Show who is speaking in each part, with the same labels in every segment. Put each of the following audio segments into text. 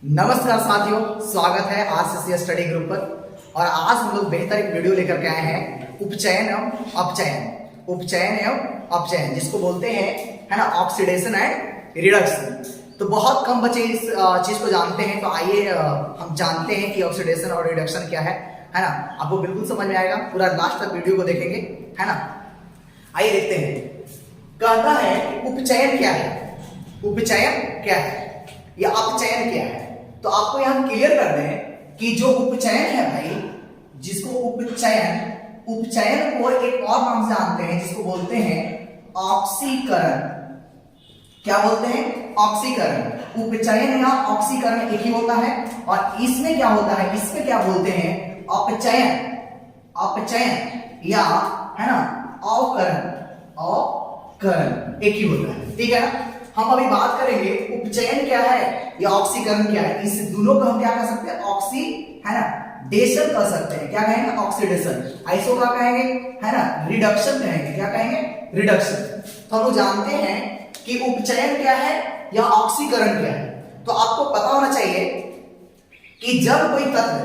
Speaker 1: नमस्कार साथियों, स्वागत है आरसीसी स्टडी ग्रुप पर। और आज हम लोग बेहतर एक वीडियो लेकर के आए हैं उपचयन एवं अपचयन। उपचयन एवं अपचयन जिसको बोलते हैं, है ना, ऑक्सीडेशन एंड रिडक्शन। तो बहुत कम बच्चे इस चीज को जानते हैं। तो आइए हम जानते हैं कि ऑक्सीडेशन और रिडक्शन क्या है ना। आपको बिल्कुल समझ में आएगा, पूरा लास्ट तक वीडियो को देखेंगे, है ना। आइए देखते हैं। कहता है कि उपचयन क्या है, उपचयन क्या है या अपचयन क्या है। तो आपको यहां क्लियर कर दें कि जो उपचयन है भाई, जिसको उपचयन को एक और नाम से जानते हैं जिसको बोलते हैं ऑक्सीकरण। क्या बोलते हैं? ऑक्सीकरण। उपचयन या ऑक्सीकरण एक ही होता है। और इसमें क्या होता है, इसमें क्या बोलते हैं? अपचयन। अपचयन या, है ना, अवकरण। अवकरण एक ही होता है, ठीक है ना। हम अभी बात करेंगे उपचयन क्या है या ऑक्सीकरण क्या है। इस दोनों को हम क्या कह सकते हैं? ऑक्सी, है ना, डेशन कह सकते हैं। क्या कहेंगे? ऑक्सीडेशन। आइसो क्या कहेंगे? है ना, रिडक्शन कहेंगे। क्या कहेंगे? रिडक्शन। तो हम लोग जानते हैं कि उपचयन क्या है या ऑक्सीकरण क्या है। तो आपको पता होना चाहिए कि जब कोई तत्व,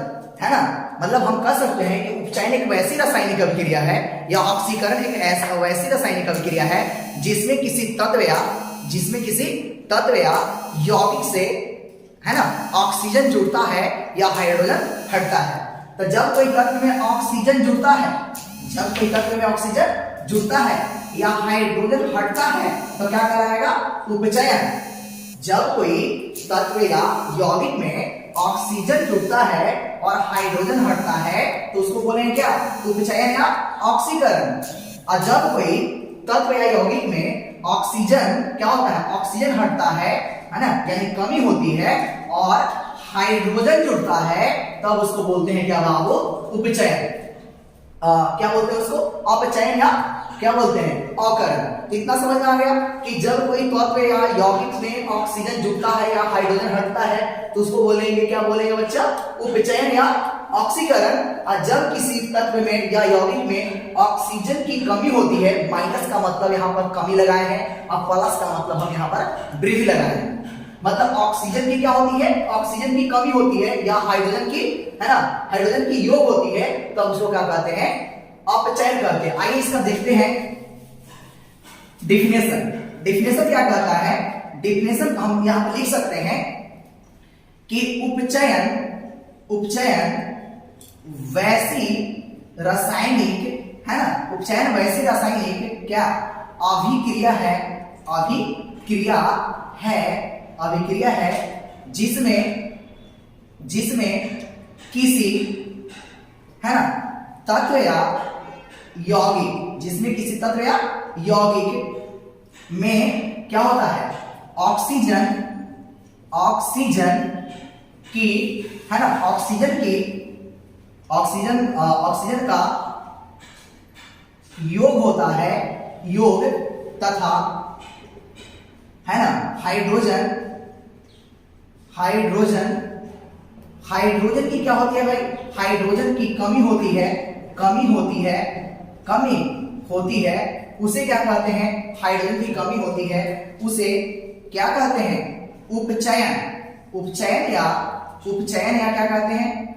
Speaker 1: है ना, मतलब हम कह सकते हैं कि उपचयन एक वैसी रासायनिक अभिक्रिया है या ऑक्सीकरण एक ऐसा वैसी रासायनिक अभिक्रिया है जिसमें किसी तत्व या यौगिक से, है ना, ऑक्सीजन जुड़ता है या हाइड्रोजन हटता है। तो जब कोई तत्व में ऑक्सीजन जुड़ता है, या हाइड्रोजन हटता है तो क्या कहलाएगा? उपचयन। जब कोई तत्व या यौगिक में ऑक्सीजन जुड़ता है और हाइड्रोजन हटता है तो उसको बोलेंगे क्या? उपचयन या ऑक्सीकरण। और जब कोई तत्व या यौगिक में ऑक्सीजन क्या होता है? ऑक्सीजन हटता है ना, यानी कमी होती है, और हाइड्रोजन जुड़ता है, तब उसको बोलते हैं क्या बाबू? उपचयन। क्या बोलते हैं उसको? अपचयन या क्या बोलते हैं? अवकरण। इतना समझ में आ गया कि जब कोई तत्व या यौगिक में ऑक्सीजन जुड़ता है या हाइड्रोजन हटता है तो उसको बोलेंगे, क्या बोलेंगे बच्चा? उपचयन या ऑक्सीकरण। और जब किसी तत्व में या यौगिक में ऑक्सीजन की कमी होती है, माइनस का मतलब यहाँ पर कमी लगाए हैं और प्लस का मतलब हम यहाँ पर वृद्धि लगाए हैं। मतलब ऑक्सीजन की क्या होती है? ऑक्सीजन की कमी होती है या हाइड्रोजन की, है ना, हाइड्रोजन की योग होती है, तो उसको क्या कहते हैं? अपचयन कहते हैं। आइए इसका देखते हैं डिफिनेशन। डिफिनेशन क्या कहता है? डिफिनेशन हम यहां पर लिख सकते हैं कि उपचयन वैसी रासायनिक, है ना, उपचयन वैसी रासायनिक क्या अभिक्रिया है जिसमें किसी, है ना, तत्व या यौगिक, जिसमें किसी तत्व या यौगिक में क्या होता है? ऑक्सीजन की, है ना, ऑक्सीजन का योग होता है, योग, तथा, है ना, हाइड्रोजन की क्या होती है भाई? हाइड्रोजन की कमी होती है, उसे क्या कहते हैं? हाइड्रोजन की कमी होती है, उसे क्या कहते हैं? उपचयन या क्या कहते हैं?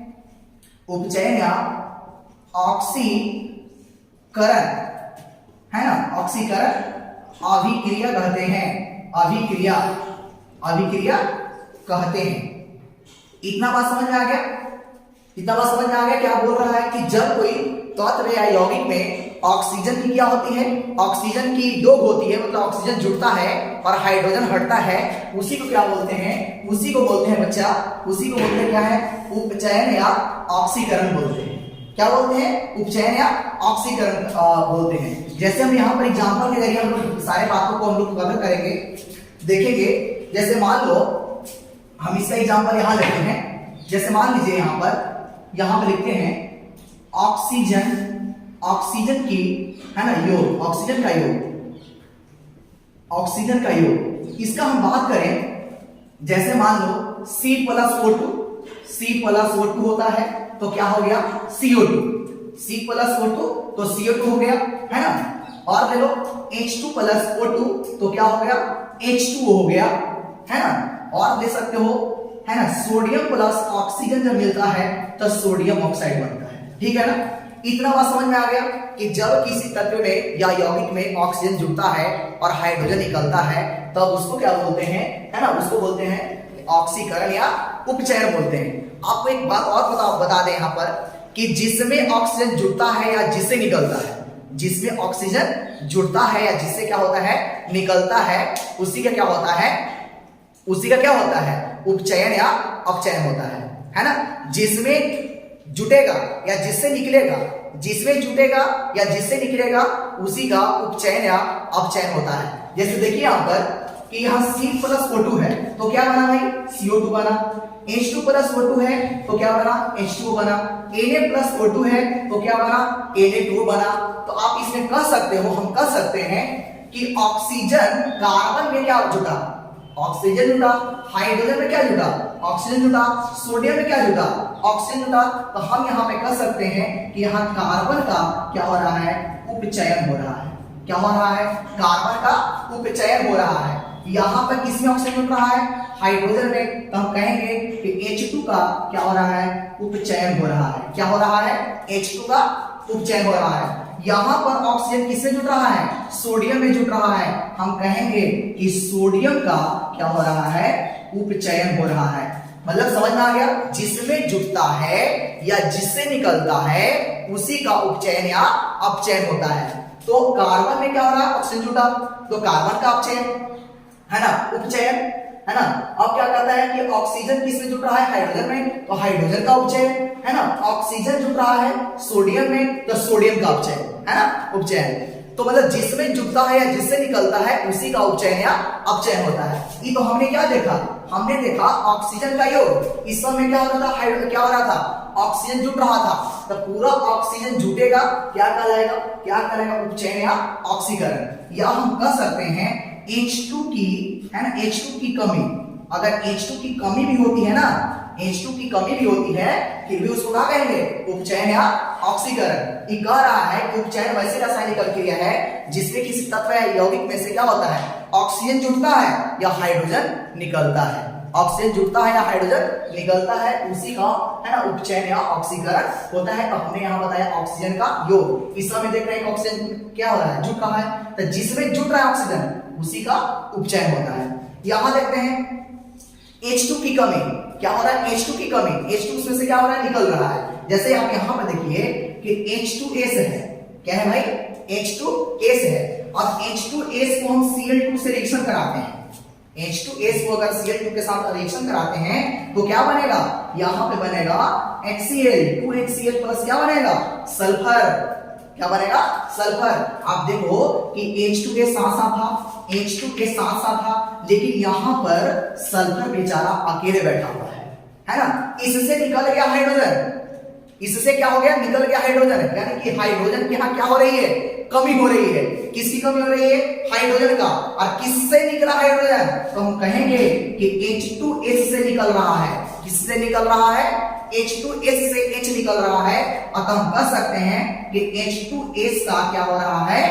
Speaker 1: उपचयन या ऑक्सीकरण, है ना, ऑक्सीकरण अभिक्रिया कहते हैं। अभिक्रिया कहते हैं। इतना बात समझ में आ गया? क्या बोल रहा है कि जब कोई तत्व या यौगिक में ऑक्सीजन की क्या होती है? ऑक्सीजन की डोज होती है, मतलब ऑक्सीजन जुड़ता है और हाइड्रोजन हटता है, उसी को क्या बोलते हैं? उसी को बोलते हैं बच्चा, उसी को बोलते हैं क्या है? उपचयन या ऑक्सीकरण बोलते हैं। क्या बोलते हैं? उपचयन या ऑक्सीकरण बोलते हैं। जैसे हम यहाँ पर एग्जांपल के जरिए हम लोग सारे बातों को हम लोग कवर करेंगे, देखेंगे। जैसे मान लो हम इसका एग्जांपल यहाँ लेते हैं। जैसे मान लीजिए यहाँ पर लिखते हैं ऑक्सीजन की, है ना, योग, ऑक्सीजन का योग। इसका हम बात करें, जैसे मान लो C+O2 होता है तो क्या हो गया? CO2। C+O2 तो CO2 हो गया, है ना। और ले लो H2+O2 तो क्या हो गया? H2O हो गया, है ना। और ले सकते हो, है ना, सोडियम प्लस ऑक्सीजन जब मिलता है तो सोडियम ऑक्साइड बनता है। ठीक है ना, इतना बात समझ में आ गया कि जब किसी तत्व में या यौगिक में ऑक्सीजन जुड़ता है और हाइड्रोजन निकलता है तब तो उसको क्या बोलते हैं, है ना, उसको बोलते हैं ऑक्सीकरण या उपचयन बोलते हैं। आपको एक बात और बता दें यहाँ पर कि जिसमें ऑक्सीजन जुड़ता है या जिससे निकलता है, जिसमें ऑक्सीजन जुड़ता है या जिससे क्या होता है निकलता है, उसी का क्या होता है, उसी का क्या होता है उपचयन या अपचयन होता है ना। जिसमें जुटेगा या जिससे निकलेगा, जिसमें जुटेगा या जिससे निकलेगा उसी का उपचयन या अपचयन होता है। जैसे देखिए यहां पर कि यहाँ C+O2 है तो क्या बना भाई CO2 बना, H2+O2 है तो क्या बना H2O बना, Na+O2 है तो क्या बना Na2 बना। तो आप इसमें कह सकते हो, हम कह सकते हैं कि ऑक्सीजन कार्बन में क्या जुटा, ऑक्सीजन जुटा, हाइड्रोजन में क्या जुटा ऑक्सीजन जुटा, सोडियम में क्या जुटा ऑक्सीजन जुटा। तो हम यहाँ पे कह सकते हैं कि यहाँ कार्बन का क्या हो रहा है उपचयन हो रहा है। क्या हो रहा है, कार्बन का उपचयन हो रहा है। यहाँ पर किसमें ऑक्सीजन जुड़ रहा है हाइड्रोजन में, तो हम कहेंगे कि H2 का क्या हो रहा है उपचयन हो रहा है। क्या हो रहा है H2 का उपचयन हो रहा है। यहां पर ऑक्सीजन किससे जुड़ रहा है सोडियम में जुड़ रहा है, हम कहेंगे कि सोडियम का क्या हो रहा है उपचयन हो रहा है। मतलब समझ में आ गया, जिसमें जुड़ता है या जिससे निकलता है उसी का उपचयन या अपचयन होता है। तो कार्बन में क्या हो रहा है ऑक्सीजन जुटा तो कार्बन का अपचयन है ना, उपचयन है ना। अब क्या कहता है कि ऑक्सीजन किसमें जुड़ रहा है हाइड्रोजन में तो हाइड्रोजन का उपचयन है ना, ऑक्सीजन जुड़ रहा है सोडियम में तो सोडियम का उपचयन है ना, उपचयन। तो मतलब जिसमें जुड़ता है या जिससे निकलता है उसी का उपचयन या अपचयन होता है। ये तो हमने क्या देखा, हमने देखा ऑक्सीजन का योग, इस समय क्या हो रहा था हाइड्रोजन क्या हो रहा था ऑक्सीजन जुड़ रहा था, तो पूरा ऑक्सीजन जुटेगा क्या कहलाएगा, क्या कहलाएगा उपचयन या ऑक्सीकरण। या हम कह सकते हैं H2 की है ना, H2 की कमी, अगर H2 की कमी भी होती है ना, H2 की कमी भी होती है फिर भी उसको क्या कहेंगे उपचयन या ऑक्सीकरण। ये कह रहा है कि उपचयन वैसी रासायनिक क्रिया है जिसमें किसी तत्व या यौगिक में से क्या होता है ऑक्सीजन जुड़ता है या हाइड्रोजन निकलता है, ऑक्सीजन जुड़ता है या हाइड्रोजन निकलता है उसी का है ना उपचयन या ऑक्सीकरण होता है। तो हमने यहाँ बताया ऑक्सीजन का योग। इस समय देख रहे हैं ऑक्सीजन क्या हो रहा है जुड़ रहा है, तो जिसमें जुड़ रहा है ऑक्सीजन उसी का उपचयन होता है। यहां देखते हैं H2 की कमी, क्या हो रहा है H2 की कमी, H2 उसमें से क्या हो रहा है निकल रहा है। जैसे आप यहां पर देखिए कि H2S है, क्या है भाई H2S है, और H2S को हम Cl2 से रिएक्शन कराते हैं, H2S को अगर Cl2 के साथ रिएक्शन कराते हैं तो क्या बनेगा, यहां पे बनेगा HCl 2HCl प्लस क्या बनेगा सल्फर, क्या बनेगा सल्फर। आप देखो कि H2 के साथ साथ था, H2 के साथ साथ था, लेकिन यहां पर सल्फर बेचारा अकेले बैठा हुआ है ना। इससे निकल गया हाइड्रोजन, इससे क्या हो गया निकल गया हाइड्रोजन, यानी कि हाइड्रोजन की यहां क्या हो रही है कमी हो रही है। किसकी कमी हो रही है हाइड्रोजन का, और किससे निकला हाइड्रोजन तो हम कहेंगे कि H2S से निकल रहा है। किससे निकल रहा है H2S से H निकल रहा है, अतः हम कह सकते हैं कि H2S का क्या हो रहा है,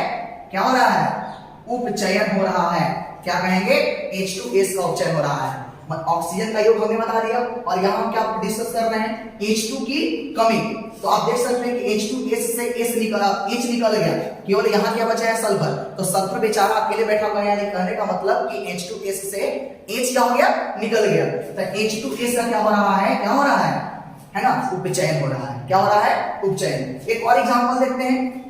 Speaker 1: क्या हो रहा है उपचयन हो रहा है। क्या कहेंगे H2S का उपचयन हो रहा है। ऑक्सीजन का योग हमने बता दिया, और यहां हम क्या डिस्कस कर रहे हैं H2 की कमी। तो आप देख सकते हैं कि H2S से H निकल गया, केवल यहां क्या बचा है सल्फर, तो सल्फर बेचारा अकेले बैठा हुआ है, यानी कहने का मतलब कि H2S से H क्या हो गया निकल गया। तो H2S का क्या हो रहा है, क्या हो रहा है ना उपचयन हो रहा है। क्या हो रहा है उपचयन। एक और एग्जांपल देखते हैं,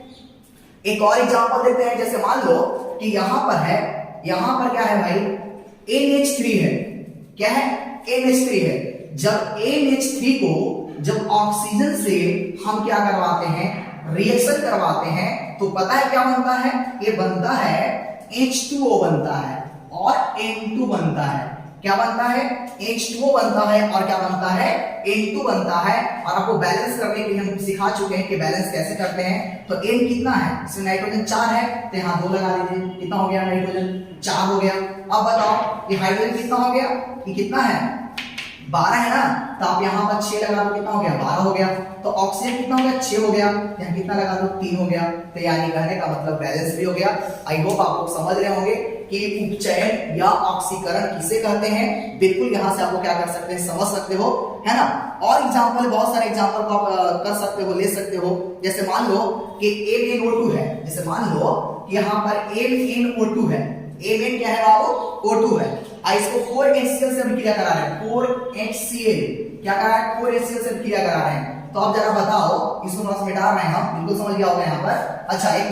Speaker 1: एक और एग्जांपल देखते हैं। जैसे मान लो कि यहां पर है, यहां पर क्या है भाई NH3 है, क्या है NH3 है। जब NH3 को जब ऑक्सीजन से हम क्या करवाते हैं रिएक्शन करवाते हैं तो पता है क्या बनता है, ये बनता है H2O बनता है और N2 बनता है। क्या बनता है H2O बनता है और क्या बनता है N2 बनता है। और आपको बैलेंस करने के लिए हम सिखा चुके हैं कि बैलेंस कैसे करते हैं। तो N कितना है, इसमें नाइट्रोजन 4 है तो यहाँ 2 लगा दीजिए, कितना हो गया नाइट्रोजन 4 हो गया। अब बताओ ये हाइड्रोजन कितना हो गया, ये कितना है 12 है ना, तो आप यहाँ पर 6 लगा दो, कितना हो गया 12 हो गया। तो ऑक्सीजन कितना हो गया 6 हो गया, यहाँ कितना लगा दो 3 हो गया। तो यानी कहने का मतलब बैलेंस भी हो गया। आई होप आप लोग समझ रहे होंगे कि उपचयन या ऑक्सीकरण किसे कहते हैं। बिल्कुल यहां से आपको क्या कर सकते हैं, समझ सकते हो, है ना। और एग्जांपल, बहुत सारे एग्जांपल को आप कर सकते हो, ले सकते हो। जैसे मान लो कि MnO2 है, जैसे मान लो कि यहां पर MnO2 है, Mn क्या है बाबू, O2 है। इसको 4HCl से हम क्रिया करा रहे हैं, 4HCl क्या करा रहे हैं, 4HCl से क्रिया करा रहे हैं। तो आप जरा बताओ, इसको थोड़ा मिटा रहे हैं हम, बिल्कुल समझ गया होगा यहाँ पर। अच्छा एक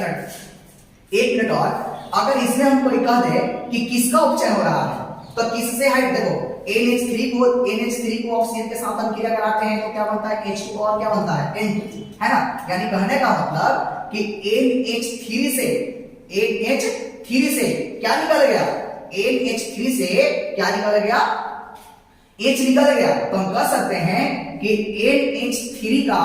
Speaker 1: मिनट और, अगर इसमें हम कोई कह दे कि किसका उपचयन हो रहा है, तो किससे है, देखो NH3 को ऑक्सीजन के साथ हम क्रिया कराते हैं तो क्या बनता है, H2 और क्या बनता है, N2, है ना। यानी कहने का मतलब कि NH3 से क्या निकल गया, NH3 से क्या निकल गया, H निकल गया। तो हम कह सकते हैं कि NH3 का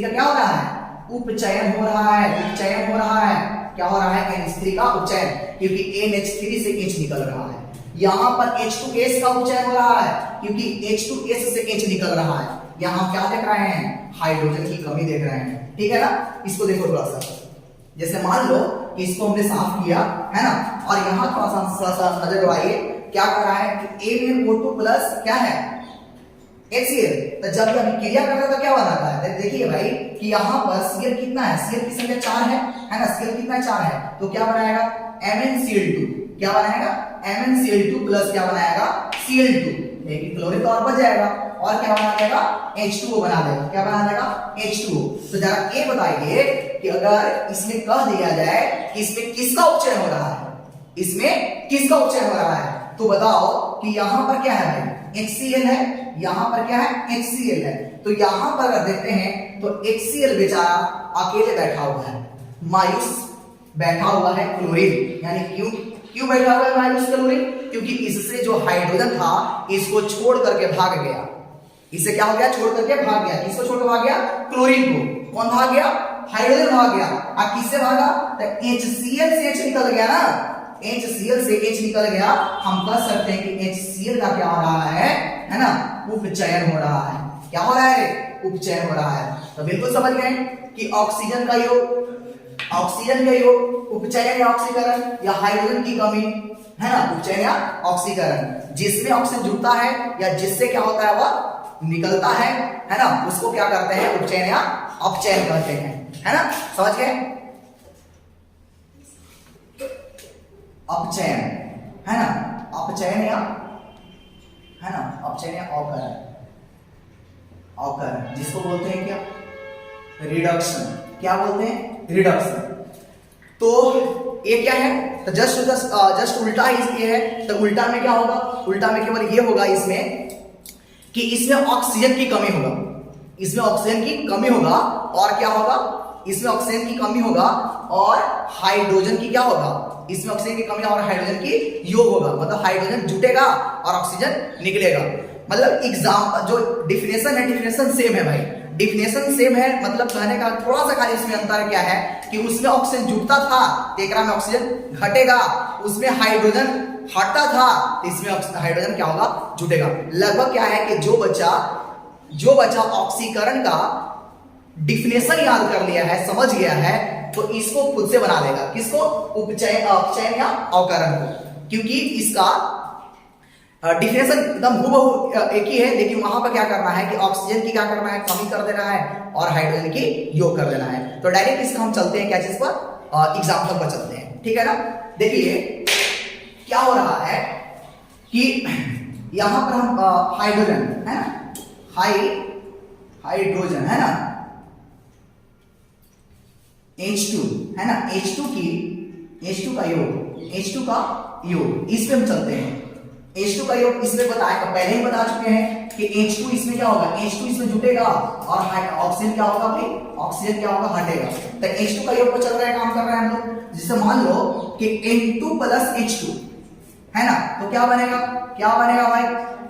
Speaker 1: क्या हो रहा है, उपचयन हो रहा है, उपचयन हो रहा है। क्या हो रहा है, NH3 का उपचयन, क्योंकि NH3 से H निकल रहा है। यहां पर H2S का उपचयन हो रहा है, क्योंकि H2S से H निकल रहा है। यहां क्या देख रहे हैं, हाइड्रोजन की कमी देख रहे हैं, ठीक है ना। इसको देखो थोड़ा सा, जैसे मान लो कि इसको हमने साफ किया, है ना, और यहां थोड़ा सा नजर दौड़ाइए, क्या कर रहा है कि MnO2 प्लस क्या है, HCl। तो जब ये अभी क्रिया करता है तो क्या बनाता है, देखिए भाई कि यहाँ पर Cl कितना है, Cl की संख्या 4 है ना, Cl कितना 4 है, तो क्या बनाएगा, MnCl2, क्या बनाएगा, MnCl2 प्लस क्या बनाएगा, Cl2, एक क्लोरीन तो और बच जाएगा, और क्या बना देगा, H2O बना देगा। क्या बना देगा, H2O। तो जरा ये बताइए कि अगर इसमें कह दिया जाए कि इसमें किसका उपचयन हो रहा है, इसमें किसका उपचयन हो रहा है, तो बताओ कि यहां पर क्या है भाई, HCl है, यहां पर क्या है, HCl है। तो यहां पर अगर देखते हैं तो HCl बेचारा अकेले बैठा हुआ है, मायूस बैठा हुआ है क्लोरीन, यानी क्यों बैठा हुआ है मायूस क्लोरीन, क्योंकि इससे जो हाइड्रोजन था इसको छोड़ करके भाग गया। इससे क्या हो गया, छोड़ करके भाग गया। किसको छोड़ कर भाग गया, क्लोरीन को। कौन भाग गया, हाइड्रोजन भाग गया। अब किससे भागा, तो HCl से H निकल गया ना, HCl से H निकल गया। हम कह सकते हैं कि HCl का क्या हो रहा है ना, उपचयन हो रहा है। क्या हो रहा है, उपचयन हो रहा है। तो बिल्कुल समझ गए कि ऑक्सीजन का योग उपचयन या ऑक्सीकरण, या हाइड्रोजन की कमी, है ना, उपचयन या ऑक्सीकरण। जिसमें ऑक्सीजन जुड़ता है या जिससे क्या होता है वह निकलता है ना, उसको क्या करते हैं, उपचयन या अपचयन कहते हैं, है ना, समझ गए। अपचयन, है ना, अपचयन या, है ना, अपचयन या अवकरण, जिसको बोलते हैं क्या, रिडक्शन। क्या बोलते हैं, रिडक्शन। तो ये क्या है, तो जस्ट उल्टा ये है। तो उल्टा में क्या होगा, उल्टा में केवल ये होगा इसमें कि इसमें ऑक्सीजन की कमी होगा, इसमें ऑक्सीजन की कमी होगा, और क्या होगा, इसमें ऑक्सीजन की कमी होगा और हाइड्रोजन की क्या होगा, इसमें ऑक्सीजन की कमी और हाइड्रोजन की योग होगा। मतलब हाइड्रोजन जुटेगा और ऑक्सीजन निकलेगा। मतलब एग्जाम जो डिफिनेशन है, डिफिनेशन सेम है भाई, डिफिनेशन सेम है। मतलब कहने का थोड़ा सा खाली इसमें अंतर क्या है कि उसमें ऑक्सीजन जुटता था, टेकरा में ऑक्सीजन घटेगा, उसमें हाइड्रोजन हटता था, इसमें हाइड्रोजन क्या होगा, जुटेगा। लगभग क्या है कि जो बच्चा ऑक्सीकरण का डिफिनेशन याद कर लिया है, समझ गया है, तो इसको खुद से बना लेगा। किसको, अपचयन या अवकरण को, क्योंकि इसका डिफिनेशन एकदम हूबहू एक ही है, लेकिन वहां पर क्या करना है कि ऑक्सीजन की क्या करना है, कमी कर देना है, और हाइड्रोजन की योग कर देना है। तो डायरेक्ट इसका हम चलते हैं क्या चीज पर, एग्जाम्पल पर चलते हैं, ठीक है ना। देखिए क्या हो रहा है कि यहां पर हम हाइड्रोजन, है ना, हाइड्रोजन, है ना, H2, है ना, H2 का योग, इस पे हम चलते हैं। H2 का योग इसमें पहले ही बता चुके हैं कि H2 इसमें क्या होगा, H2 इसमें जुटेगा और ऑक्सीजन क्या होगा भाई, ऑक्सीजन क्या होगा, हटेगा। तो H2 का योग पर चल रहा है, काम कर रहे हैं हम लोग। जैसे मान लो कि N2 प्लस H2, है ना, तो क्या बनेगा भाई,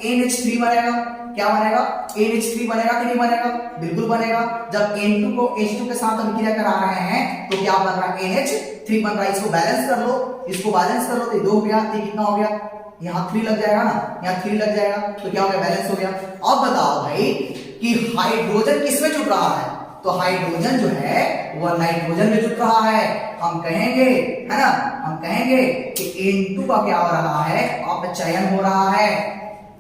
Speaker 1: NH3 बनेगा। क्या बनेगा, NH3 बनेगा कि नहीं बनेगा, बिल्कुल बनेगा। जब N2 को H2 के साथ हम क्रिया करा रहे हैं तो क्या बन रहा है, NH3 बन रहा है। इसको बैलेंस कर लो, तो 2 हो गया, ये कितना हो गया, यहाँ 3 लग जाएगा ना, यहाँ 3 लग जाएगा, तो क्या हो गया, बैलेंस हो गया। अब बताओ भाई कि हाइड्रोजन किसमें जुड़ रहा है, तो हाइड्रोजन जो है वह नाइट्रोजन में जुट रहा है। हम कहेंगे, है ना, हम कहेंगे कि N2 का क्या हो रहा है, अपचयन हो रहा है।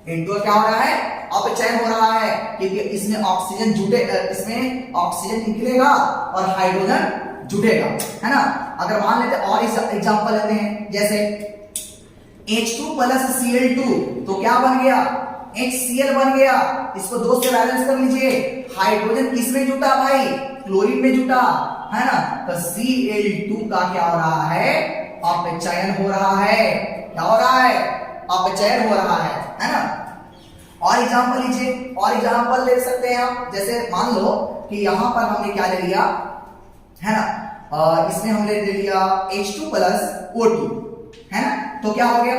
Speaker 1: N2 का क्या हो रहा है, अपचयन हो रहा है, क्योंकि इसमें ऑक्सीजन जुटे, इसमें ऑक्सीजन निकलेगा और हाइड्रोजन जुटेगा, है ना। अगर मान लेते और एग्जांपल लेते हैं, जैसे H2 प्लस Cl2, तो क्या बन गया, HCl बन गया। इसको 2 से बैलेंस कर लीजिए। हाइड्रोजन किसमें जुटा भाई, क्लोरीन में जुटा, है ना। तो Cl2 का क्या हो रहा है, अपचयन हो रहा है। क्या हो रहा है, अपचयन हो रहा है ना। और एग्जांपल लीजिए, और एग्जांपल ले सकते हैं आप। जैसे मान लो कि यहां पर हमने क्या ले लिया, है ना, इसमें हमने ले लिया H2 प्लस O2, है ना। तो क्या हो गया,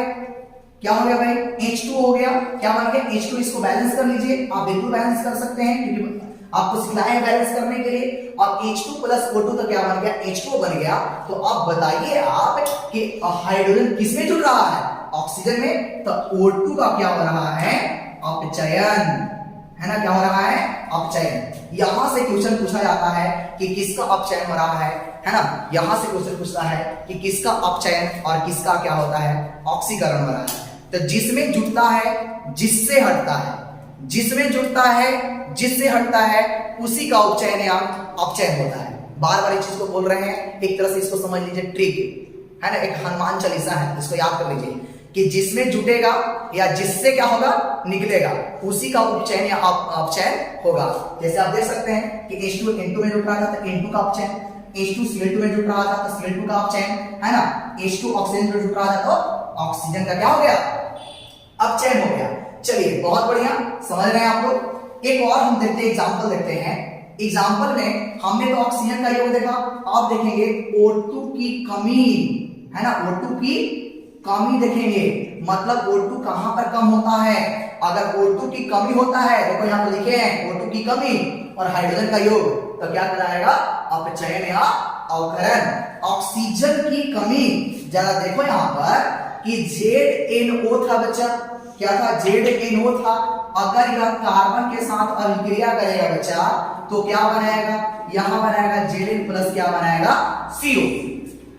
Speaker 1: क्या हो गया भाई, H2 हो गया। क्या बन गया, H2। इसको बैलेंस कर लीजिए, आप बिल्कुल बैलेंस कर सकते हैं, क्योंकि आपको सिखाया है बैलेंस करने के लिए। और H2 प्लस O2 तो क्या बन गया, H2 बन गया। तो अब बताइए आप कि हाइड्रोजन किसमें जुड़ रहा है, ऑक्सीजन में। तो O2 का क्या हो रहा है, अपचयन, है ना। क्या हो रहा है, अपचयन। यहां से क्वेश्चन पूछा जाता है कि किसका अपचयन हो रहा है ना। यहां से क्वेश्चन पूछता है कि किसका अपचयन और किसका क्या होता है, ऑक्सीकरण हो रहा है। तो जिसमें जुटता है जिससे हटता है, जिसमें जुटता है जिससे हटता है, उसी का उपचयन या अपचयन होता है। बार बार इस चीज को बोल रहे हैं, एक तरह से इसको समझ लीजिए, ट्रिक है ना, एक हनुमान चालीसा है, इसको याद कर लीजिए कि जिसमें जुटेगा या जिससे क्या होगा, निकलेगा, उसी का उपचयन या अपचयन होगा। जैसे आप देख सकते हैं कि H2 N2 में जुट रहा था तो N2 का अपचयन, H2 Cl2 में जुट रहा था तो Cl2 का अपचयन, है ना। H2 ऑक्सीजन में जुट रहा था तो ऑक्सीजन का क्या हो गया, अपचयन हो गया। चलिए बहुत बढ़िया, समझ रहे हैं आप लोग। एक और हम देखते हैं, एग्जांपल देखते हैं। एग्जांपल में हमने तो ऑक्सीजन का योग देखा, आप देखेंगे O2 की कमी, है ना, O2 की कमी देखेंगे। मतलब O2 कहां पर कम होता है, अगर O2 की कमी होता है, देखो यहां पर लिखे हैं O2 की कमी और हाइड्रोजन का योग, तो क्या कराएगा, अपचयन या अवकरण। ऑक्सीजन की कमी, जरा देखो यहां पर कि ZNO था बच्चा, क्या था, ZNO था। अगर यह कार्बन के साथ अभिक्रिया करेगा बच्चा, तो क्या बनाएगा, यहां बनाएगा Zn प्लस क्या बनाएगा, CO।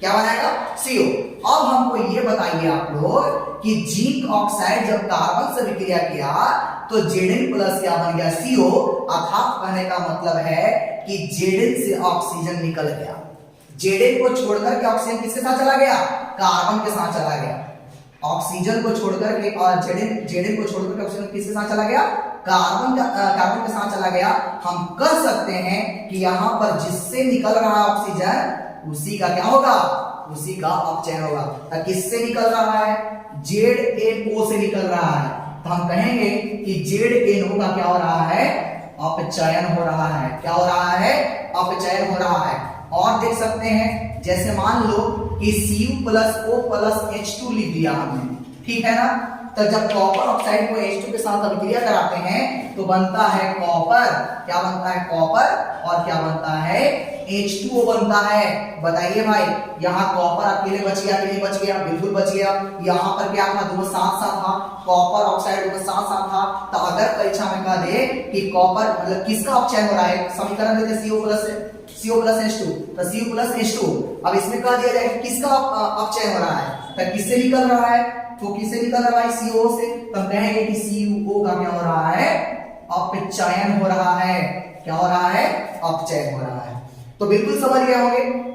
Speaker 1: क्या बनाएगा, CO। अब हमको ये बताइए आप लोग कि जिंक ऑक्साइड जब कार्बन से विक्रिया किया तो Zn प्लस क्या बन गया, CO। अर्थात कहने का मतलब है कि Zn से ऑक्सीजन निकल गया। Zn को छोड़कर के ऑक्सीजन किसके साथ चला गया, कार्बन के साथ चला गया। ऑक्सीजन को छोड़कर के और Zn को छोड़कर के ऑक्सीजन किसके साथ चला गया, कार्बन के साथ चला गया। हम कह सकते हैं कि यहां पर जिससे निकल रहा है ऑक्सीजन, उसी का क्या होगा, उसी का अपचयन होगा। तो किससे निकल रहा है, ZNO से निकल रहा है। तो हम कहेंगे कि ZNO का क्या हो रहा है, अपचयन हो रहा है। क्या हो रहा है, अपचयन हो रहा है। और देख सकते हैं, जैसे मान लो कि Cu plus O plus H2 लिख दिया हमने, ठीक है ना। तो जब कॉपर ऑक्साइड को H2 के साथ अभिक्रिया कराते हैं तो बनता है कॉपर। क्या बनता है, कॉपर। और क्या बनता है, H2O बनता है। बताइए भाई, यहाँ कॉपर अकेले बच गया कि नहीं बच गया, बिल्कुल बच गया। यहाँ पर क्या था, दोनों साथ साथ था, कॉपर ऑक्साइड दोनों साथ साथ था। तो अगर परीक्षा में कह दे कि कॉपर मतलब किसका अपचयन हो रहा है, समीकरण देते CO प्लस H2, तो CO प्लस H2। अब इसमें कह दिया जाए कि किसका अपचयन हो रहा है, तो किससे निकल रहा है, तो किससे निकल रहा है, CO से। तो हम कहेंगे कि CO का क्या हो रहा है, अपचयन हो रहा है। क्या हो रहा है, अपचयन हो रहा है। तो बिल्कुल समझ गए होंगे।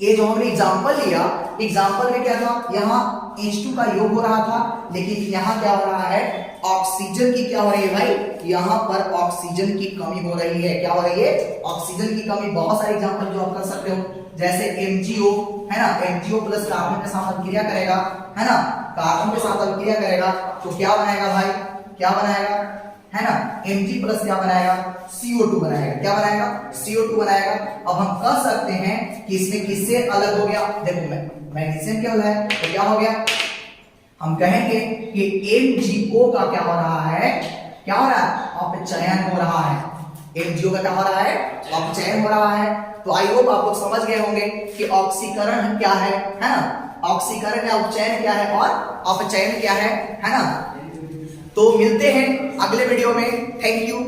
Speaker 1: ये जो हमने एग्जांपल लिया, एग्जांपल में क्या था, यहाँ H2 का योग हो रहा था, लेकिन यहाँ क्या हो रहा है, ऑक्सीजन की क्या हो रही है भाई, यहाँ पर ऑक्सीजन की कमी हो रही है। क्या हो रही है, ऑक्सीजन की कमी। बहुत सारे एग्जांपल जो आप कर सकते हो, जैसे MgO, है ना, MgO प्लस कार्बन के साथ अभिक्रिया करेगा, है ना, कार्बन के साथ अभिक्रिया करेगा तो क्या बनाएगा भाई, क्या बनाएगा, है ना, Mg प्लस क्या बनाएगा, CO2 बनाएगा। क्या बनाएगा, CO2 बनाएगा। अब हम कह सकते हैं कि इसमें किससे अलग हो गया, देखो मैग्नीशियम केवल है तो क्या हो गया, हम कहेंगे कि MgO का क्या हो रहा है, क्या हो रहा है, अपचयन हो रहा है। MgO का क्या हो रहा है, अपचयन हो रहा है। तो आई होप आप लोग समझ गए होंगे कि ऑक्सीकरण क्या है ना, ऑक्सीकरण या उपचयन क्या है और अपचयन क्या है ना। तो मिलते हैं अगले वीडियो में। Thank you.